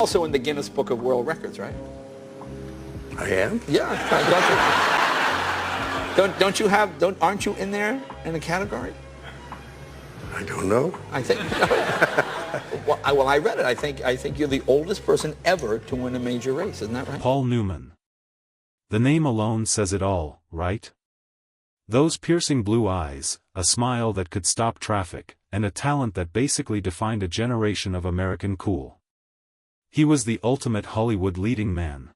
Also in the Guinness Book of World Records, right? I am? Yeah. Aren't you in there in a category? I don't know. I think. Well, I read it. I think you're the oldest person ever to win a major race. Isn't that right? Paul Newman. The name alone says it all, right? Those piercing blue eyes, a smile that could stop traffic, and a talent that basically defined a generation of American cool. He was the ultimate Hollywood leading man.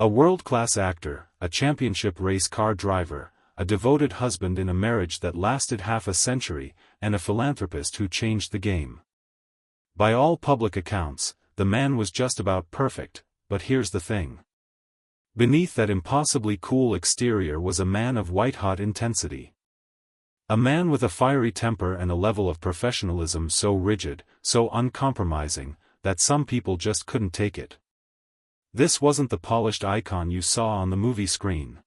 A world-class actor, a championship race car driver, a devoted husband in a marriage that lasted half a century, and a philanthropist who changed the game. By all public accounts, the man was just about perfect, but here's the thing. Beneath that impossibly cool exterior was a man of white-hot intensity. A man with a fiery temper and a level of professionalism so rigid, so uncompromising, that some people just couldn't take it. This wasn't the polished icon you saw on the movie screen.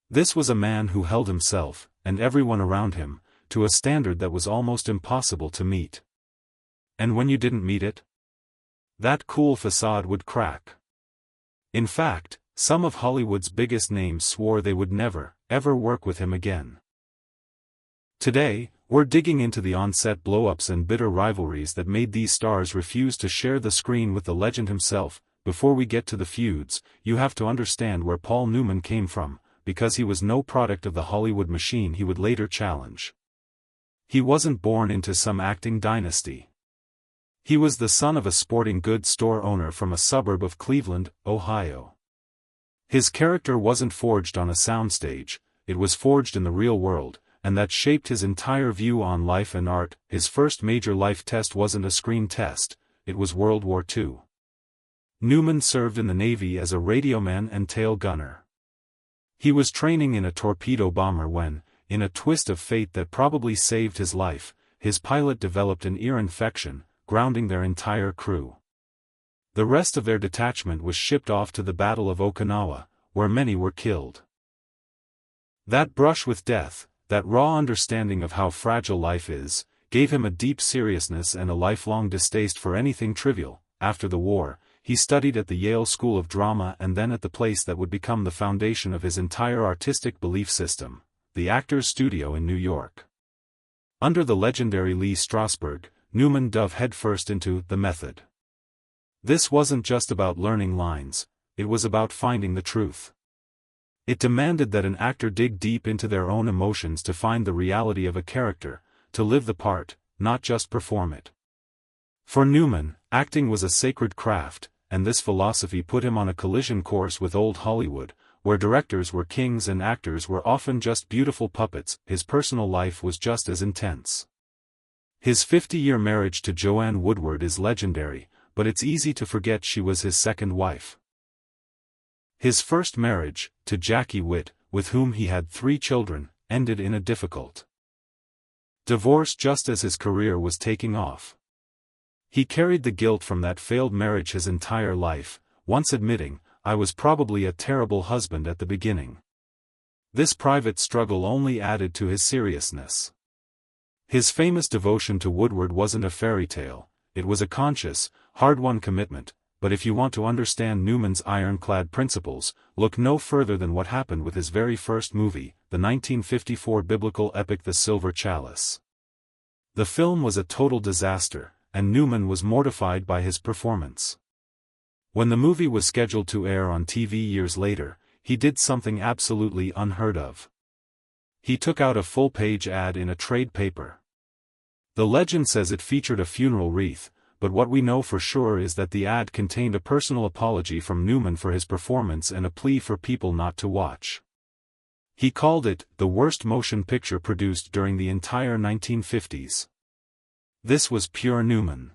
This was a man who held himself, and everyone around him, to a standard that was almost impossible to meet. And when you didn't meet it, that cool facade would crack. In fact, some of Hollywood's biggest names swore they would never, ever work with him again. Today, we're digging into the on-set blow-ups and bitter rivalries that made these stars refuse to share the screen with the legend himself. Before we get to the feuds, you have to understand where Paul Newman came from, because he was no product of the Hollywood machine he would later challenge. He wasn't born into some acting dynasty. He was the son of a sporting goods store owner from a suburb of Cleveland, Ohio. His character wasn't forged on a soundstage, it was forged in the real world, and that shaped his entire view on life and art. His first major life test wasn't a screen test, it was World War II. Newman served in the Navy as a radioman and tail gunner. He was training in a torpedo bomber when, in a twist of fate that probably saved his life, his pilot developed an ear infection, grounding their entire crew. The rest of their detachment was shipped off to the Battle of Okinawa, where many were killed. That brush with death, that raw understanding of how fragile life is, gave him a deep seriousness and a lifelong distaste for anything trivial. After the war, he studied at the Yale School of Drama and then at the place that would become the foundation of his entire artistic belief system, the Actors Studio in New York. Under the legendary Lee Strasberg, Newman dove headfirst into the method. This wasn't just about learning lines, it was about finding the truth. It demanded that an actor dig deep into their own emotions to find the reality of a character, to live the part, not just perform it. For Newman, acting was a sacred craft, and this philosophy put him on a collision course with old Hollywood, where directors were kings and actors were often just beautiful puppets. His personal life was just as intense. His 50-year marriage to Joanne Woodward is legendary, but it's easy to forget she was his second wife. His first marriage, to Jackie Witt, with whom he had 3 children, ended in a difficult divorce just as his career was taking off. He carried the guilt from that failed marriage his entire life, once admitting, "I was probably a terrible husband at the beginning." This private struggle only added to his seriousness. His famous devotion to Woodward wasn't a fairy tale, it was a conscious, hard-won commitment. But if you want to understand Newman's ironclad principles, look no further than what happened with his very first movie, the 1954 biblical epic The Silver Chalice. The film was a total disaster, and Newman was mortified by his performance. When the movie was scheduled to air on TV years later, he did something absolutely unheard of. He took out a full-page ad in a trade paper. The legend says it featured a funeral wreath, but what we know for sure is that the ad contained a personal apology from Newman for his performance and a plea for people not to watch. He called it the worst motion picture produced during the entire 1950s. This was pure Newman.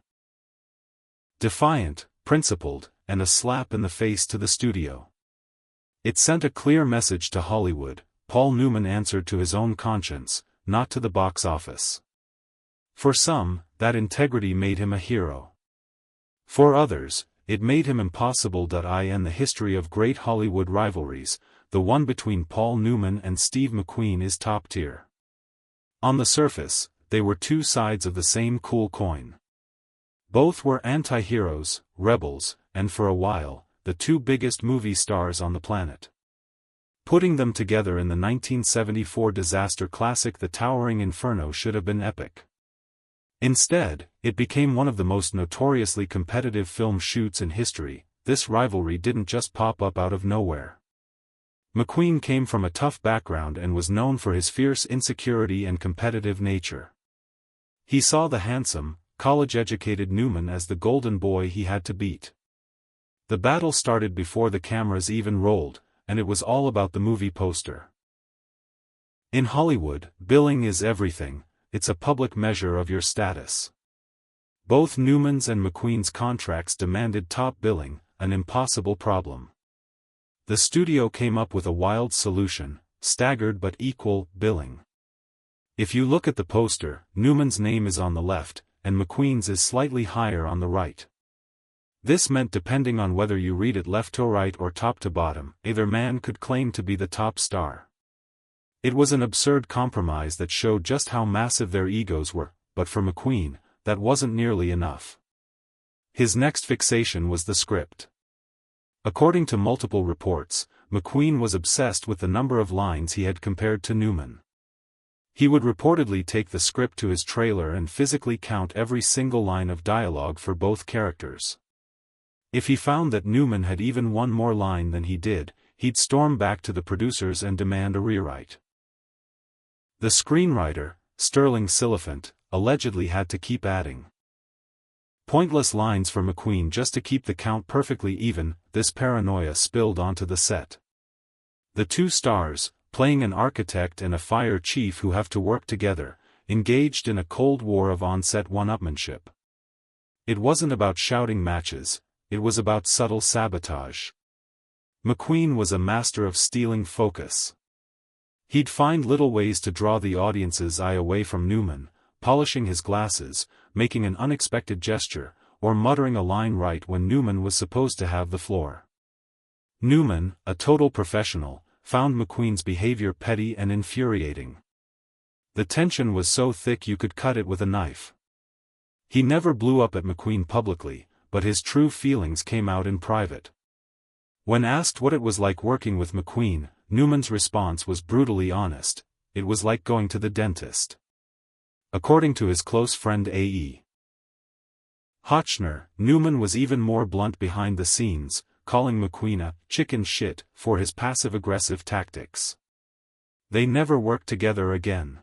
Defiant, principled, and a slap in the face to the studio. It sent a clear message to Hollywood. Paul Newman answered to his own conscience, not to the box office. For some, that integrity made him a hero. For others, it made him impossible. In the history of great Hollywood rivalries, the one between Paul Newman and Steve McQueen is top tier. On the surface, they were two sides of the same cool coin. Both were anti-heroes, rebels, and for a while, the two biggest movie stars on the planet. Putting them together in the 1974 disaster classic The Towering Inferno should have been epic. Instead, it became one of the most notoriously competitive film shoots in history. This rivalry didn't just pop up out of nowhere. McQueen came from a tough background and was known for his fierce insecurity and competitive nature. He saw the handsome, college-educated Newman as the golden boy he had to beat. The battle started before the cameras even rolled, and it was all about the movie poster. In Hollywood, billing is everything. It's a public measure of your status. Both Newman's and McQueen's contracts demanded top billing, an impossible problem. The studio came up with a wild solution: staggered but equal billing. If you look at the poster, Newman's name is on the left, and McQueen's is slightly higher on the right. This meant depending on whether you read it left to right or top to bottom, either man could claim to be the top star. It was an absurd compromise that showed just how massive their egos were, but for McQueen, that wasn't nearly enough. His next fixation was the script. According to multiple reports, McQueen was obsessed with the number of lines he had compared to Newman. He would reportedly take the script to his trailer and physically count every single line of dialogue for both characters. If he found that Newman had even one more line than he did, he'd storm back to the producers and demand a rewrite. The screenwriter, Sterling Silliphant, allegedly had to keep adding pointless lines for McQueen just to keep the count perfectly even. This paranoia spilled onto the set. The two stars, playing an architect and a fire chief who have to work together, engaged in a cold war of on-set one-upmanship. It wasn't about shouting matches, it was about subtle sabotage. McQueen was a master of stealing focus. He'd find little ways to draw the audience's eye away from Newman, polishing his glasses, making an unexpected gesture, or muttering a line right when Newman was supposed to have the floor. Newman, a total professional, found McQueen's behavior petty and infuriating. The tension was so thick you could cut it with a knife. He never blew up at McQueen publicly, but his true feelings came out in private. When asked what it was like working with McQueen, Newman's response was brutally honest: it was like going to the dentist. According to his close friend A.E. Hotchner, Newman was even more blunt behind the scenes, calling McQueen a chicken shit for his passive-aggressive tactics. They never worked together again.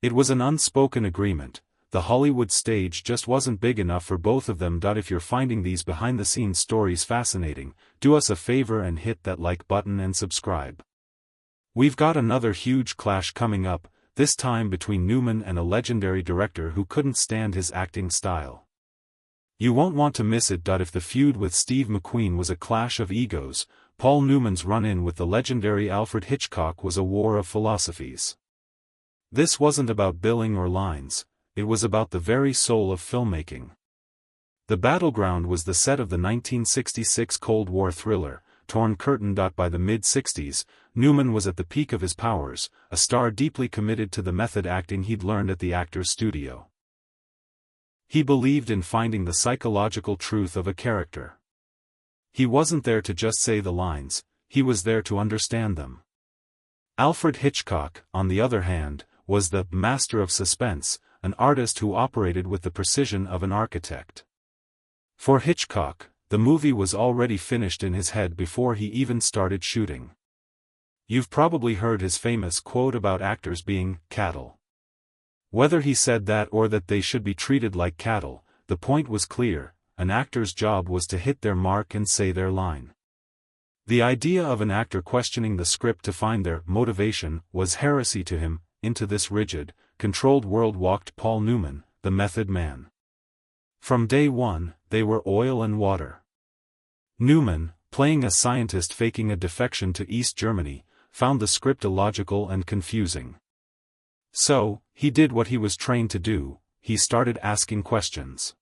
It was an unspoken agreement. The Hollywood stage just wasn't big enough for both of them. If you're finding these behind-the-scenes stories fascinating, do us a favor and hit that like button and subscribe. We've got another huge clash coming up, this time between Newman and a legendary director who couldn't stand his acting style. You won't want to miss it. If the feud with Steve McQueen was a clash of egos, Paul Newman's run-in with the legendary Alfred Hitchcock was a war of philosophies. This wasn't about billing or lines. It was about the very soul of filmmaking. The battleground was the set of the 1966 Cold War thriller, Torn Curtain. By the mid-60s, Newman was at the peak of his powers, a star deeply committed to the method acting he'd learned at the Actors Studio. He believed in finding the psychological truth of a character. He wasn't there to just say the lines, he was there to understand them. Alfred Hitchcock, on the other hand, was the master of suspense, an artist who operated with the precision of an architect. For Hitchcock, the movie was already finished in his head before he even started shooting. You've probably heard his famous quote about actors being cattle. Whether he said that or that they should be treated like cattle, the point was clear: an actor's job was to hit their mark and say their line. The idea of an actor questioning the script to find their motivation was heresy to him. Into this rigid, controlled world walked Paul Newman, the method man. From day one, they were oil and water. Newman, playing a scientist faking a defection to East Germany, found the script illogical and confusing. So, he did what he was trained to do: he started asking questions.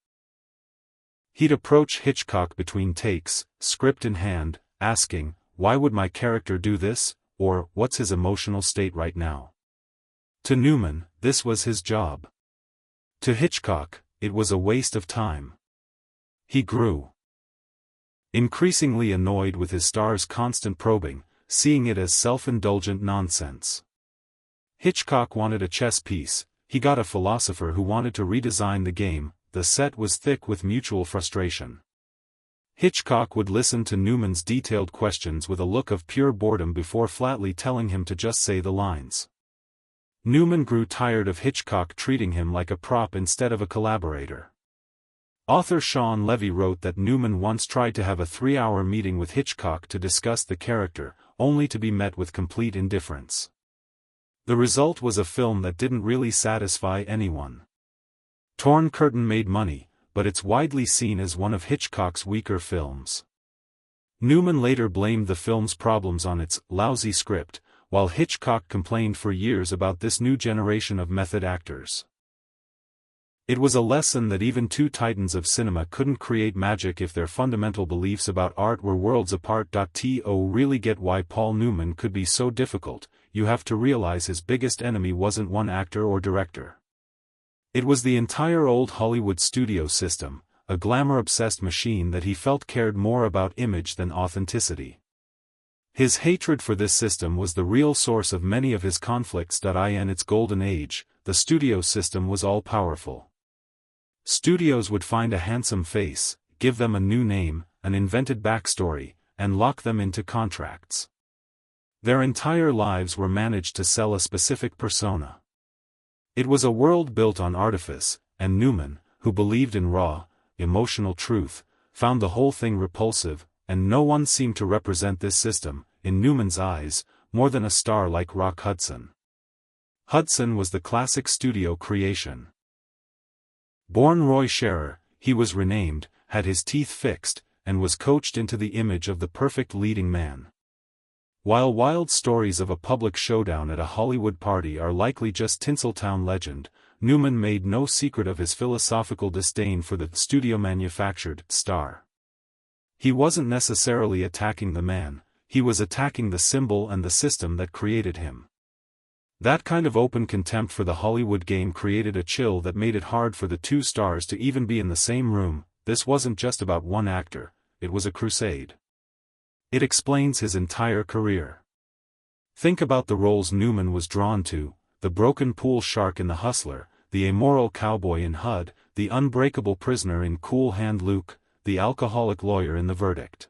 He'd approach Hitchcock between takes, script in hand, asking, "Why would my character do this?" or "What's his emotional state right now?" To Newman, this was his job. To Hitchcock, it was a waste of time. He grew increasingly annoyed with his star's constant probing, seeing it as self-indulgent nonsense. Hitchcock wanted a chess piece, he got a philosopher who wanted to redesign the game, the set was thick with mutual frustration. Hitchcock would listen to Newman's detailed questions with a look of pure boredom before flatly telling him to just say the lines. Newman grew tired of Hitchcock treating him like a prop instead of a collaborator. Author Sean Levy wrote that Newman once tried to have a 3-hour meeting with Hitchcock to discuss the character, only to be met with complete indifference. The result was a film that didn't really satisfy anyone. Torn Curtain made money, but it's widely seen as one of Hitchcock's weaker films. Newman later blamed the film's problems on its lousy script, while Hitchcock complained for years about this new generation of method actors. It was a lesson that even two titans of cinema couldn't create magic if their fundamental beliefs about art were worlds apart. To really get why Paul Newman could be so difficult, you have to realize his biggest enemy wasn't one actor or director. It was the entire old Hollywood studio system, a glamour-obsessed machine that he felt cared more about image than authenticity. His hatred for this system was the real source of many of his conflicts. In its golden age, the studio system was all-powerful. Studios would find a handsome face, give them a new name, an invented backstory, and lock them into contracts. Their entire lives were managed to sell a specific persona. It was a world built on artifice, and Newman, who believed in raw, emotional truth, found the whole thing repulsive, and no one seemed to represent this system, in Newman's eyes, more than a star like Rock Hudson. Hudson was the classic studio creation. Born Roy Scherer, he was renamed, had his teeth fixed, and was coached into the image of the perfect leading man. While wild stories of a public showdown at a Hollywood party are likely just Tinseltown legend, Newman made no secret of his philosophical disdain for the studio-manufactured star. He wasn't necessarily attacking the man, he was attacking the symbol and the system that created him. That kind of open contempt for the Hollywood game created a chill that made it hard for the two stars to even be in the same room. This wasn't just about one actor, it was a crusade. It explains his entire career. Think about the roles Newman was drawn to: the broken pool shark in The Hustler, the amoral cowboy in HUD, the unbreakable prisoner in Cool Hand Luke, the alcoholic lawyer in The Verdict.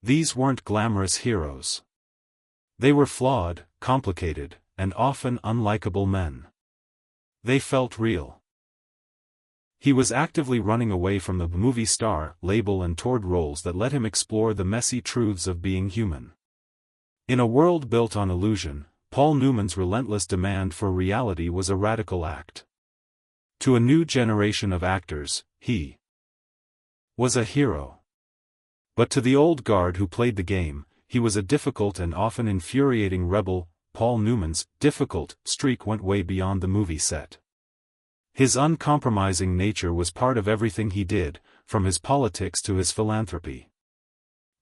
These weren't glamorous heroes. They were flawed, complicated, and often unlikable men. They felt real. He was actively running away from the movie star label and toward roles that let him explore the messy truths of being human. In a world built on illusion, Paul Newman's relentless demand for reality was a radical act. To a new generation of actors, he was a hero. But to the old guard who played the game, he was a difficult and often infuriating rebel. Paul Newman's difficult streak went way beyond the movie set. His uncompromising nature was part of everything he did, from his politics to his philanthropy.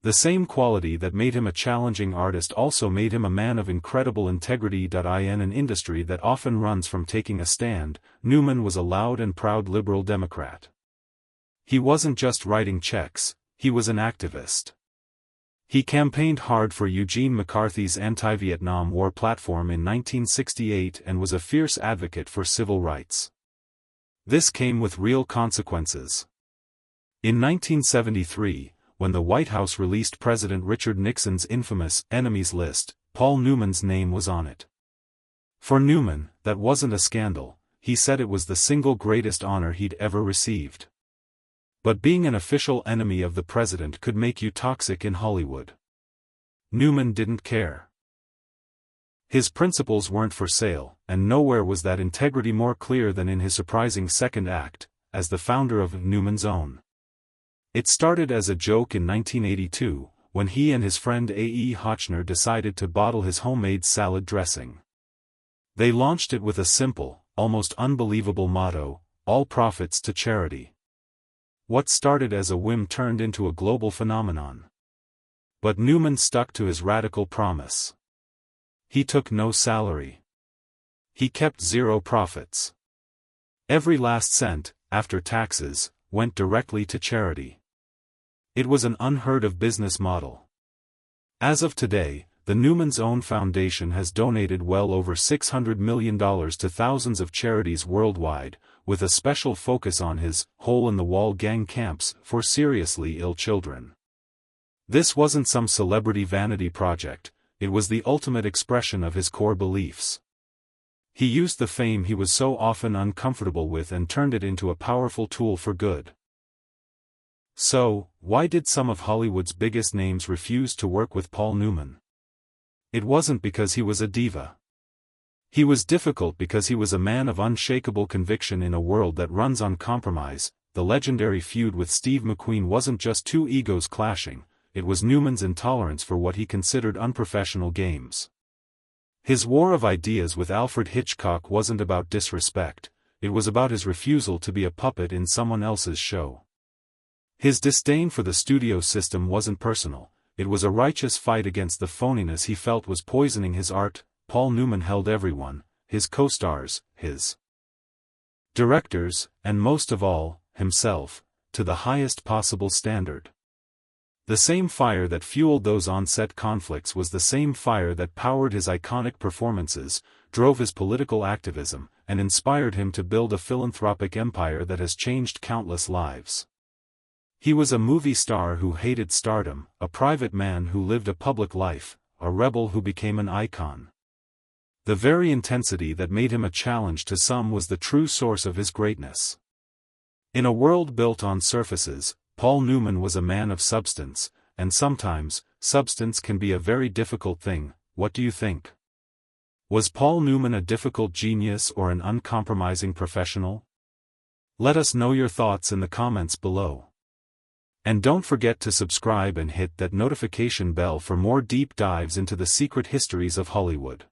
The same quality that made him a challenging artist also made him a man of incredible integrity. In an industry that often runs from taking a stand, Newman was a loud and proud liberal Democrat. He wasn't just writing checks, he was an activist. He campaigned hard for Eugene McCarthy's anti-Vietnam War platform in 1968 and was a fierce advocate for civil rights. This came with real consequences. In 1973, when the White House released President Richard Nixon's infamous enemies list, Paul Newman's name was on it. For Newman, that wasn't a scandal, he said it was the single greatest honor he'd ever received. But being an official enemy of the president could make you toxic in Hollywood. Newman didn't care. His principles weren't for sale, and nowhere was that integrity more clear than in his surprising second act, as the founder of Newman's Own. It started as a joke in 1982, when he and his friend A.E. Hotchner decided to bottle his homemade salad dressing. They launched it with a simple, almost unbelievable motto: all profits to charity. What started as a whim turned into a global phenomenon. But Newman stuck to his radical promise. He took no salary. He kept zero profits. Every last cent, after taxes, went directly to charity. It was an unheard-of business model. As of today, the Newman's own foundation has donated well over $600 million to thousands of charities worldwide, with a special focus on his hole-in-the-wall gang camps for seriously ill children. This wasn't some celebrity vanity project, it was the ultimate expression of his core beliefs. He used the fame he was so often uncomfortable with and turned it into a powerful tool for good. So, why did some of Hollywood's biggest names refuse to work with Paul Newman? It wasn't because he was a diva. He was difficult because he was a man of unshakable conviction in a world that runs on compromise. The legendary feud with Steve McQueen wasn't just two egos clashing, it was Newman's intolerance for what he considered unprofessional games. His war of ideas with Alfred Hitchcock wasn't about disrespect, it was about his refusal to be a puppet in someone else's show. His disdain for the studio system wasn't personal, it was a righteous fight against the phoniness he felt was poisoning his art. Paul Newman held everyone, his co-stars, his directors, and most of all, himself, to the highest possible standard. The same fire that fueled those on-set conflicts was the same fire that powered his iconic performances, drove his political activism, and inspired him to build a philanthropic empire that has changed countless lives. He was a movie star who hated stardom, a private man who lived a public life, a rebel who became an icon. The very intensity that made him a challenge to some was the true source of his greatness. In a world built on surfaces, Paul Newman was a man of substance, and sometimes, substance can be a very difficult thing. What do you think? Was Paul Newman a difficult genius or an uncompromising professional? Let us know your thoughts in the comments below. And don't forget to subscribe and hit that notification bell for more deep dives into the secret histories of Hollywood.